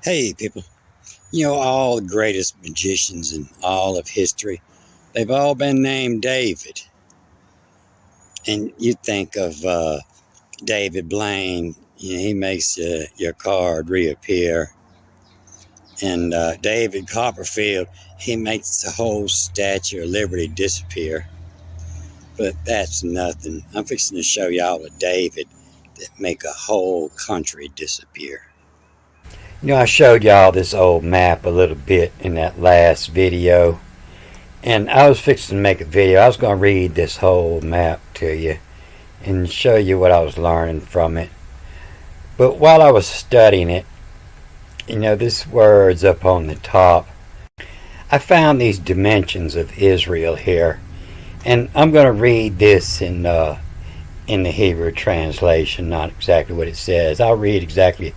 Hey, people. All the greatest magicians in all of history, they've all been named David. And you think of David Blaine, he makes your card reappear. And David Copperfield, he makes the whole Statue of Liberty disappear. But that's nothing. I'm fixing to show y'all a David that make a whole country disappear. I showed y'all this old map a little bit in that last video. And I was fixing to make a video. I was going to read this whole map to you and show you what I was learning from it. But while I was studying it, this word's up on the top. I found these dimensions of Israel here. And I'm going to read this in the Hebrew translation, not exactly what it says. I'll read exactly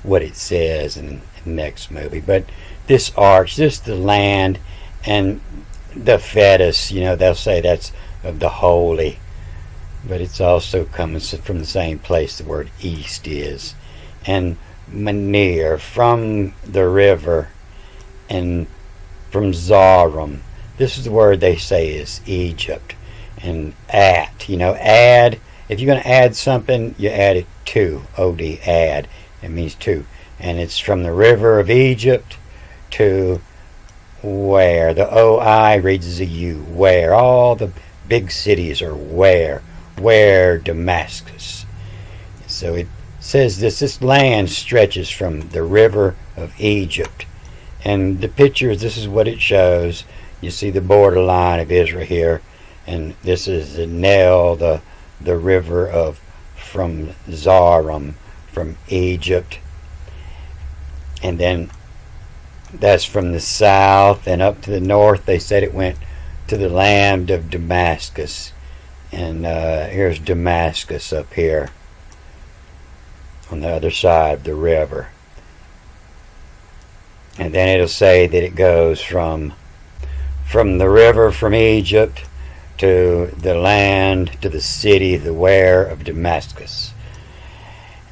what it says in the next movie. But this arch, this the land, and the fetus, they'll say that's of the holy. But it's also coming from the same place the word east is. And Manir, from the river, and from Zarim. This is the word they say is Egypt. And add, if you're going to add something, you add it to, O-D, add. It means to. And it's from the river of Egypt to where. The O-I reads as a U. Where. All the big cities are where. Where Damascus. So it says this land stretches from the river of Egypt. And the pictures, this is what it shows. You see the borderline of Israel here. And this is the Nile, the river of from Zarim, from Egypt. And then that's from the south, and up to the north they said it went to the land of Damascus. And here's Damascus up here on the other side of the river. And then it'll say that it goes from the river from Egypt to the land, to the city, the where of Damascus.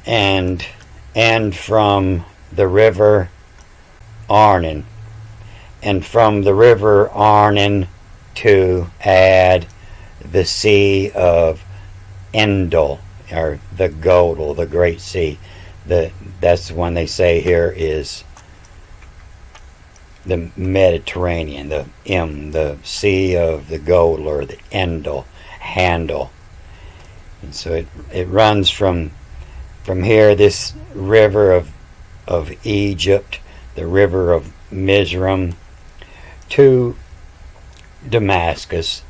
And from the river Arnon. And from the river Arnon to add the sea of Endel, or the Godel, the Great Sea. That's the one they say here is the Mediterranean, the Sea of the Godel, or the Endel, Handel. And so it runs from here, this river of Egypt, the river of Mizraim, to Damascus,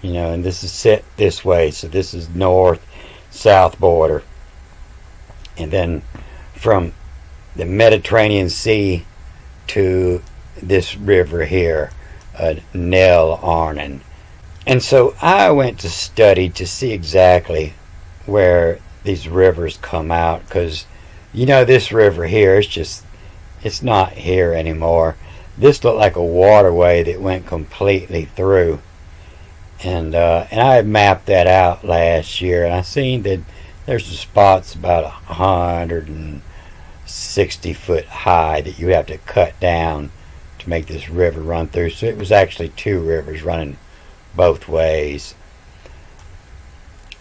and this is set this way, so this is north-south border. And then from the Mediterranean Sea to this river here, Nel Arnon. And so I went to study to see exactly where these rivers come out, because this river here, it's not here anymore. This looked like a waterway that went completely through. And I had mapped that out last year, and I seen that there's some spots about 160 foot high that you have to cut down to make this river run through. So it was actually two rivers running both ways.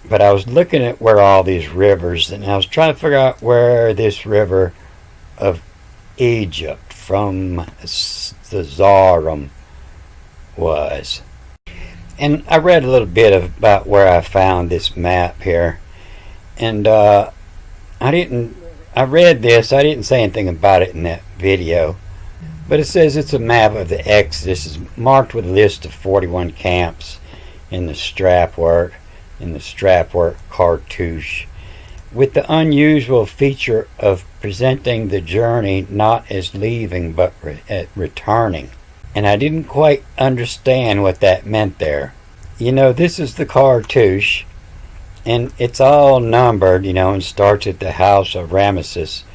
But I was looking at where all these rivers, and I was trying to figure out where this river of Egypt from the Zarim was. And I read a little bit about where I found this map here. And I read this, I didn't say anything about it in that video. But it says it's a map of the Exodus. It's marked with a list of 41 camps in the strapwork cartouche, with the unusual feature of presenting the journey not as leaving but returning. And I didn't quite understand what that meant there. This is the cartouche, and it's all numbered, and starts at the house of Ramesses,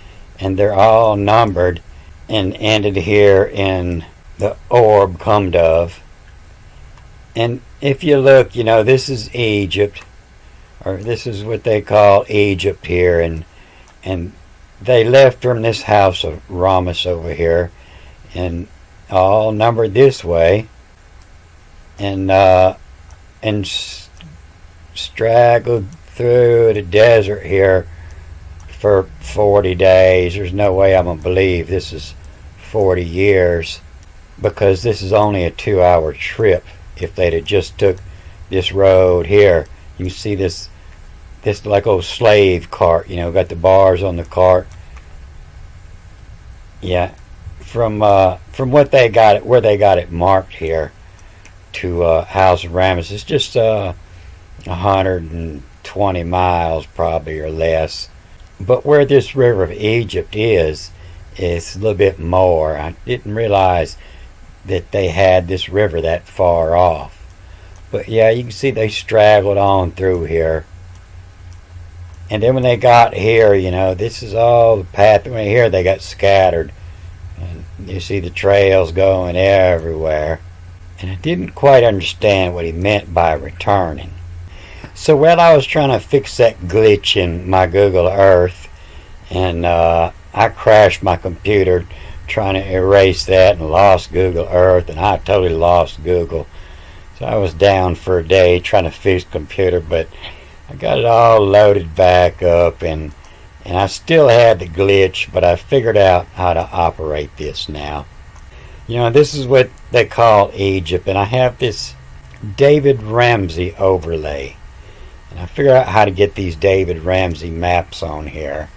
and they're all numbered and ended here in the orb Cumdov. And if you look, this is Egypt, or this is what they call Egypt here, and they left from this house of Ramus over here, and all numbered this way, and straggled through the desert here for 40 days. There's no way I'm gonna believe this is 40 years, because this is only a 2-hour trip. If they'd have just took this road here, you can see this like old slave cart, got the bars on the cart. Yeah, from what they got it, where they got it marked here to House of Ramus, it's just 120 miles probably or less. But where this river of Egypt is, it's a little bit more. I didn't realize that they had this river that far off. But yeah, you can see they straggled on through here. And then when they got here, this is all the path. When here, they got scattered. And you see the trails going everywhere. And I didn't quite understand what he meant by returning. So while I was trying to fix that glitch in my Google Earth, and I crashed my computer trying to erase that and lost Google Earth, and I totally lost Google. So I was down for a day trying to fix the computer, but I got it all loaded back up, and I still had the glitch, but I figured out how to operate this now. This is what they call Egypt, and I have this David Ramsey overlay. And I figured out how to get these David Ramsey maps on here,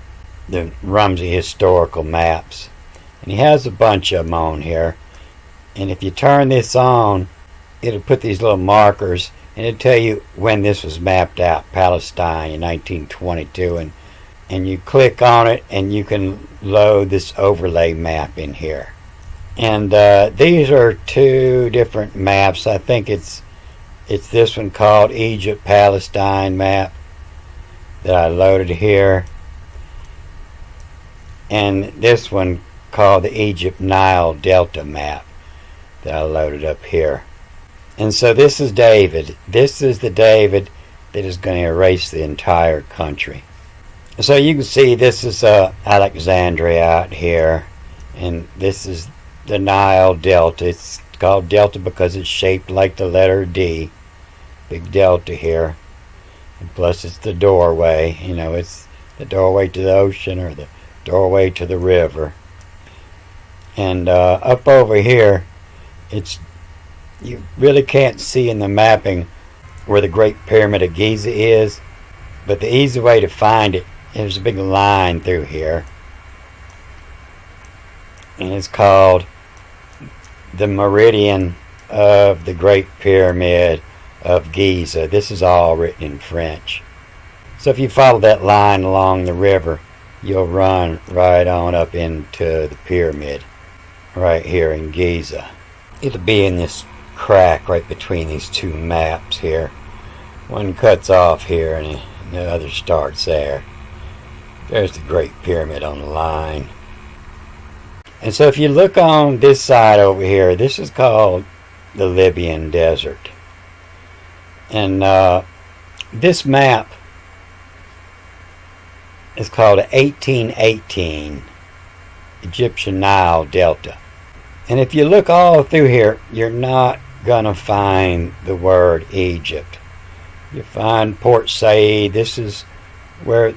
the Ramsey historical maps. And he has a bunch of them on here. And if you turn this on, it'll put these little markers, and it'll tell you when this was mapped out, Palestine in 1922. And you click on it, and you can load this overlay map in here. And these are two different maps. I think it's this one called Egypt Palestine map that I loaded here, and this one called the Egypt Nile Delta map that I loaded up here. And so this is David. This is the David that is going to erase the entire country. So you can see this is Alexandria out here, and this is the Nile Delta. It's called Delta because it's shaped like the letter D. Big delta here. And plus it's the doorway. It's the doorway to the ocean or the doorway to the river. And up over here, you really can't see in the mapping where the Great Pyramid of Giza is, but the easy way to find it, there's a big line through here, and it's called the Meridian of the Great Pyramid of Giza. This is all written in French. So if you follow that line along the river, you'll run right on up into the pyramid right here in Giza. It'll be in this crack right between these two maps here. One cuts off here and the other starts there. There's the Great Pyramid on the line. And so if you look on this side over here, this is called the Libyan Desert. And this map is called 1818 Egyptian Nile Delta. And if you look all through here, you're not going to find the word Egypt. You find Port Said. This is where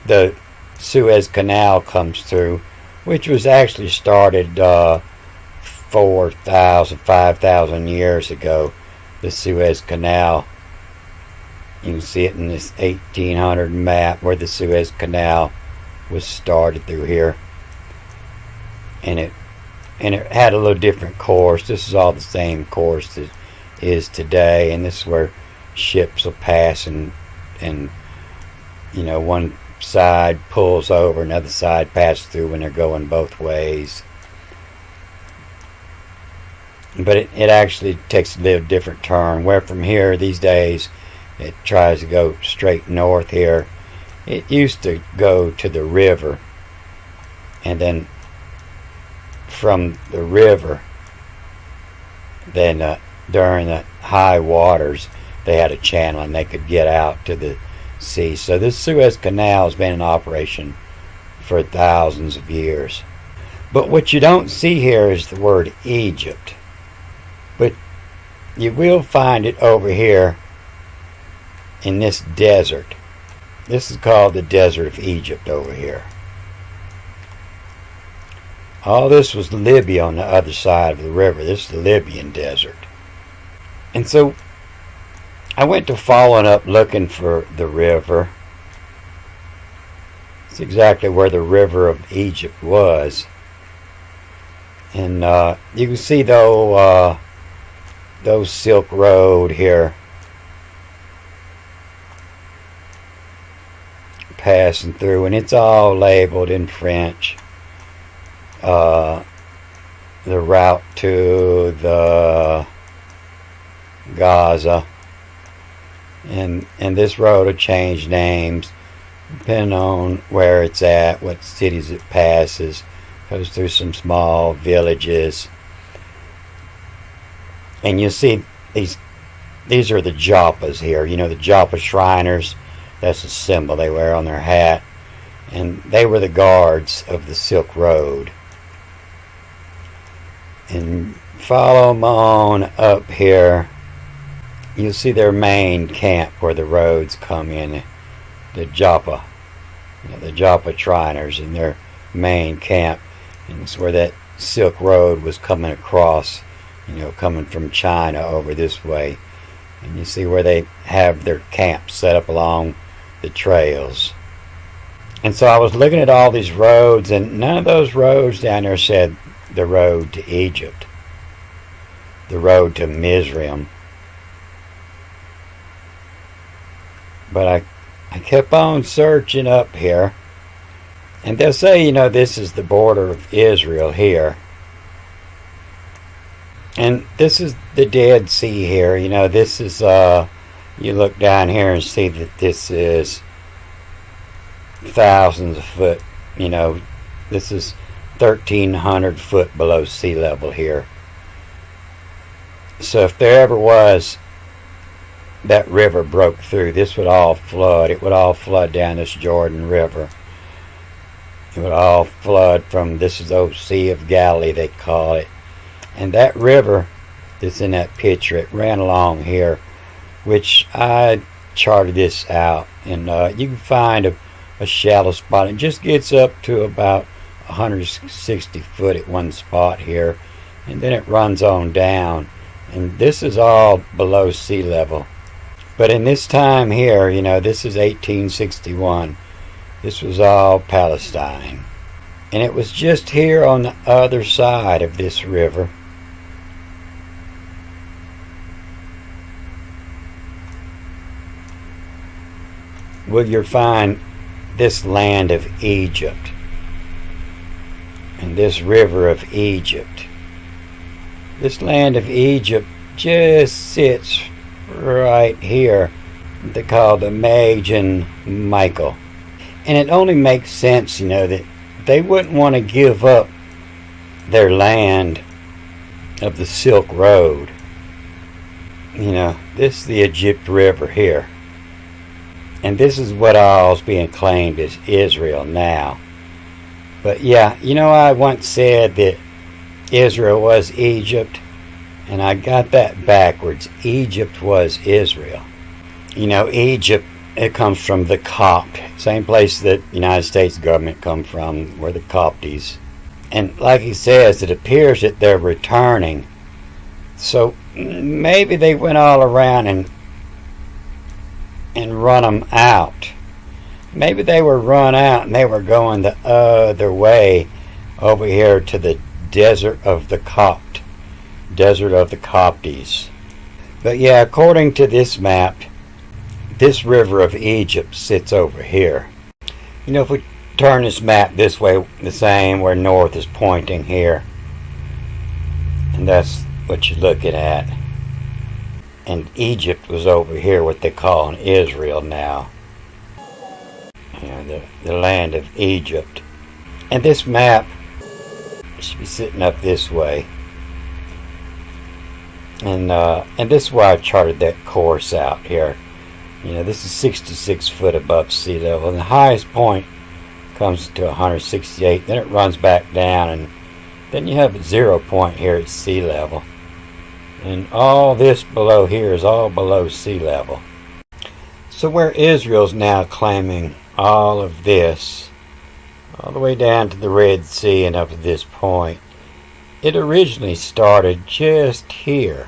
the Suez Canal comes through, which was actually started 4,000, 5,000 years ago. The Suez Canal. You can see it in this 1800 map where the Suez Canal was started through here. And it had a little different course. This is all the same course that is today, and this is where ships will pass and one side pulls over, another side passes through when they're going both ways. But it actually takes a little different turn, where from here these days it tries to go straight north here. It used to go to the river, and then from the river, then during the high waters they had a channel and they could get out to the sea. So this Suez Canal has been in operation for thousands of years. But what you don't see here is the word Egypt. But you will find it over here in this desert. This is called the Desert of Egypt over here. All this was Libya on the other side of the river. This is the Libyan desert. And so I went to following up looking for the river. It's exactly where the river of Egypt was. And you can see those Silk Road here passing through, and it's all labeled in French. The route to the Gaza, and this road will change names depending on where it's at, what cities it passes. Goes through some small villages, and you see these are the Joppas here. You know, the Joppa Shriners. That's a symbol they wear on their hat, and they were the guards of the Silk Road. And follow them on up here. You'll see their main camp where the roads come in. The Joppa, the Joppa Shriners, and their main camp. And it's where that Silk Road was coming across, coming from China over this way. And you see where they have their camps set up along the trails. And so I was looking at all these roads, and none of those roads down there said the road to Egypt, the road to Mizraim. But I kept on searching up here. And they'll say, this is the border of Israel here. And this is the Dead Sea here. This is, you look down here and see that this is thousands of foot. This is 1,300 foot below sea level here. So if there ever was that river broke through, this would all flood. It would all flood down this Jordan River. It would all flood from, this is the Sea of Galilee, they call it. And that river that's in that picture, it ran along here, which I charted this out. And you can find a shallow spot. It just gets up to about 160 foot at one spot here. And then it runs on down. And this is all below sea level. But in this time here, this is 1861. This was all Palestine. And it was just here on the other side of this river where you'll find this land of Egypt and this river of Egypt. This land of Egypt just sits right here. They call the Magan Michael. And it only makes sense, that they wouldn't want to give up their land of the Silk Road. This is the Egypt River here. And this is what all's being claimed as Israel now. But yeah, I once said that Israel was Egypt, and I got that backwards. Egypt was Israel. Egypt, it comes from the Copt, same place that the United States government come from, where the Copties. And like he says, it appears that they're returning. So maybe they went all around and run them out. Maybe they were run out and they were going the other way over here to the desert of the Copt, desert of the Copties. But yeah, according to this map, this river of Egypt sits over here. If we turn this map this way, the same, where north is pointing here. And that's what you're looking at. And Egypt was over here, what they call in Israel now. The land of Egypt. And this map should be sitting up this way. And this is why I charted that course out here. This is 66 foot above sea level. And the highest point comes to 168, then it runs back down, and then you have a 0 point here at sea level. And all this below here is all below sea level. So where Israel's now claiming all of this, all the way down to the Red Sea and up to this point, it originally started just here.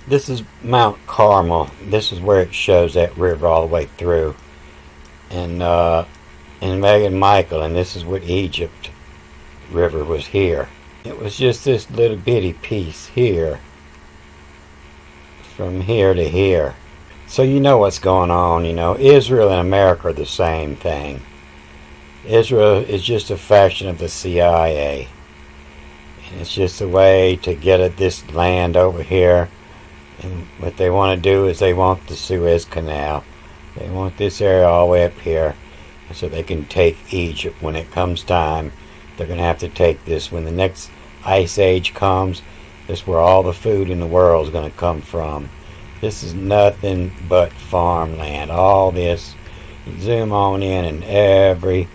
This is Mount Carmel. This is where it shows that river all the way through. And Meghan Michael, and this is what Egypt river was here. It was just this little bitty piece here, from here to here. So you know what's going on. Israel and America are the same thing. Israel is just a faction of the CIA, and it's just a way to get at this land over here. And what they want to do is they want the Suez Canal. They want this area all the way up here, so they can take Egypt when it comes time. They're going to have to take this when the next ice age comes. This is where all the food in the world is going to come from. This is nothing but farmland. All this, you zoom on in, and every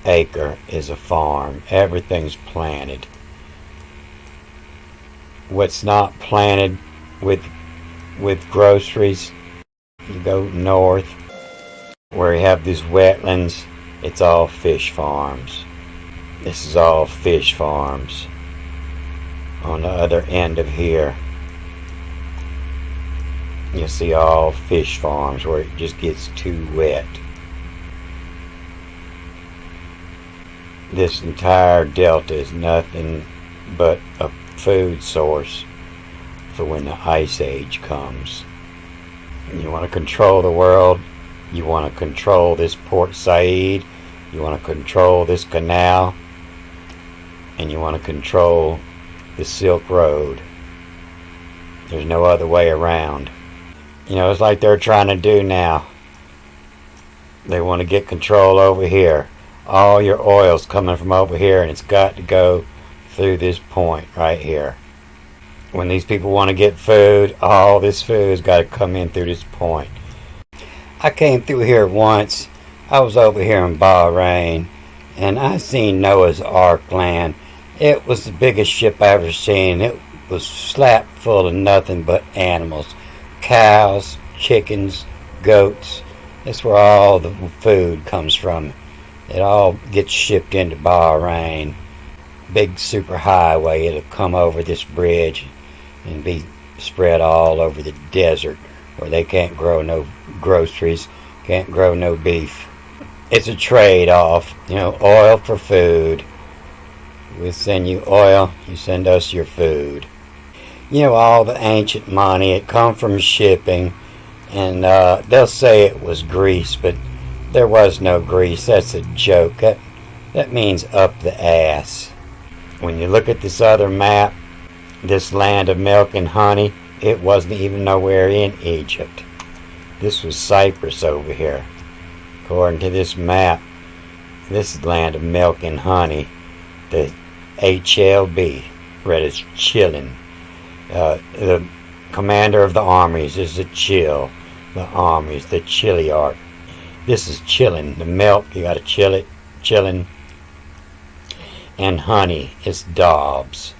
acre is a farm. Everything's planted. What's not planted with groceries, you go north where you have these wetlands, it's all fish farms. This is all fish farms. On the other end of here, you see all fish farms where it just gets too wet. This entire delta is nothing but a food source for when the ice age comes. You want to control the world. You want to control this Port Said. You want to control this canal. And you want to control the Silk Road. There's no other way around. It's like they're trying to do now. They want to get control over here. All your oil's coming from over here, and it's got to go through this point right here. When these people want to get food, all this food's got to come in through this point. I came through here once. I was over here in Bahrain, and I seen Noah's Ark land. It was the biggest ship I ever seen. It was slap full of nothing but animals. Cows, chickens, goats. That's where all the food comes from. It all gets shipped into Bahrain. Big super highway. It'll come over this bridge and be spread all over the desert where they can't grow no groceries, can't grow no beef. It's a trade-off. Oil for food. We send you oil, you send us your food. All the ancient money, it come from shipping, and they'll say it was Greece, but there was no Greece. That's a joke. That means up the ass. When you look at this other map, this land of milk and honey, it wasn't even nowhere in Egypt. This was Cyprus over here. According to this map, this is land of milk and honey. The HLB, read as chillin'. The commander of the armies is the chill. The armies, the chiliarch. This is chillin'. The milk, you gotta chill it. Chillin'. And honey, it's Dobbs.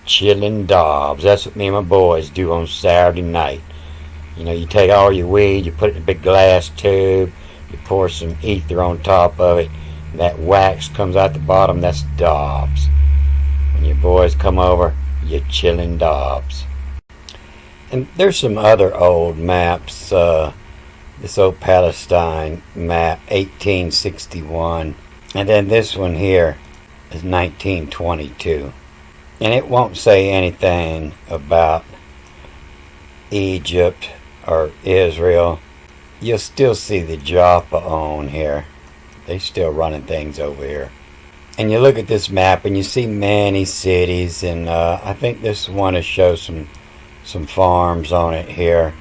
Chillin' Dobbs. That's what me and my boys do on Saturday night. You take all your weed, you put it in a big glass tube, you pour some ether on top of it, and that wax comes out the bottom, that's Dobbs. When your boys come over, you're chillin' Dobbs. And there's some other old maps. This old Palestine map, 1861. And then this one here is 1922. And it won't say anything about Egypt or Israel. You'll still see the Joppa on here. They still running things over here. And you look at this map and you see many cities, and I think this one to show some farms on it here.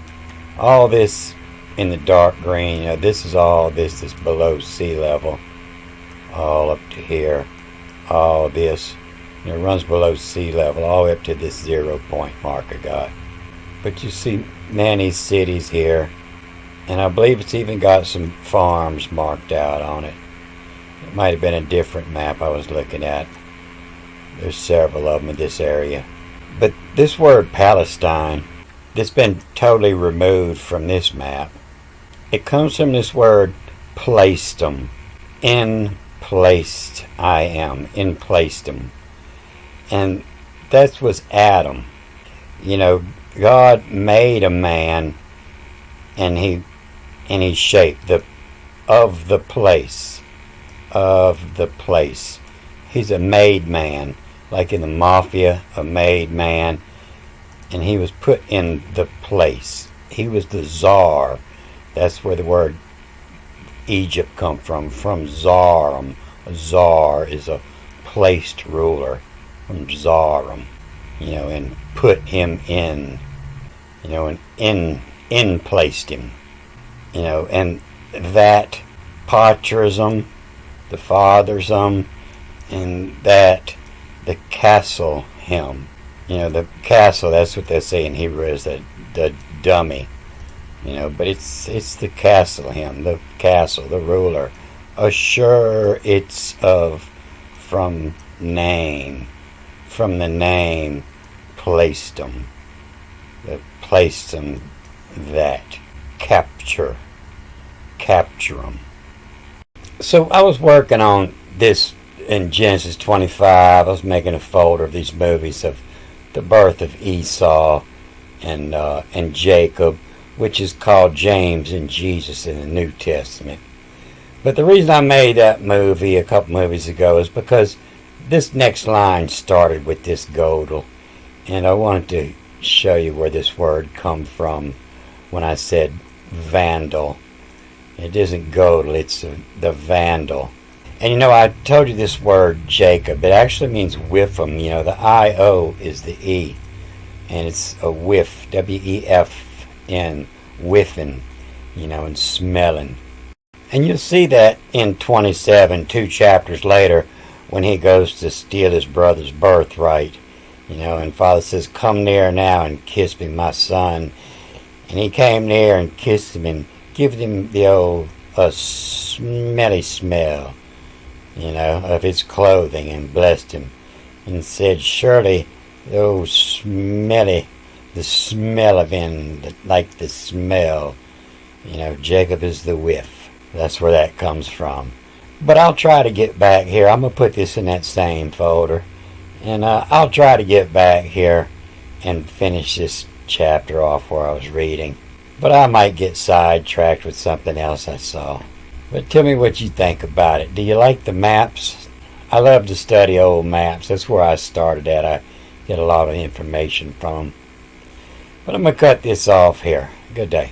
All this in the dark green, this is all this is below sea level. All up to here. All this. It runs below sea level all the way up to this 0 point mark I got. But you see many cities here. And I believe it's even got some farms marked out on it. It might have been a different map I was looking at. There's several of them in this area. But this word Palestine, that's been totally removed from this map. It comes from this word placedom. In placed I am. In placedom. And that was Adam. You know, God made a man and he shaped the place. Of the place. He's a made man. Like in the mafia, a made man. And he was put in the place. He was the czar. That's where the word Egypt come from Zarim. A czar is a placed ruler. From Zarim. You know, and put him in. You know, and in placed him. You know, and that patrism, the fatherism, and that the castle him. You know, the castle, that's what they say in Hebrew is the dummy. You know, but it's the castle him, the castle, the ruler. Assure it's of from the name placed them. The placed them that capture them. So I was working on this in Genesis 25. I was making a folder of these movies of the birth of Esau and Jacob, which is called James and Jesus in the New Testament. But the reason I made that movie a couple movies ago is because this next line started with this godel, and I wanted to show you where this word come from when I said vandal. It isn't godel, it's the vandal. And you know, I told you this word Jacob, it actually means whiffum. You know, the I-O is the E, and it's a whiff, W-E-F-N, whiffing, you know, and smelling. And you'll see that in 27, 2 chapters later, when he goes to steal his brother's birthright. You know, and Father says, come near now and kiss me, my son. And he came near and kissed him and gave him the old smelly smell, you know, of his clothing, and blessed him and said, surely those smelly, the smell of him, like the smell, you know, Jacob is the whiff. That's where that comes from. But I'll try to get back here. I'm going to put this in that same folder. And I'll try to get back here and finish this chapter off where I was reading. But I might get sidetracked with something else I saw. But tell me what you think about it. Do you like the maps? I love to study old maps. That's where I started at. I get a lot of information from them. But I'm going to cut this off here. Good day.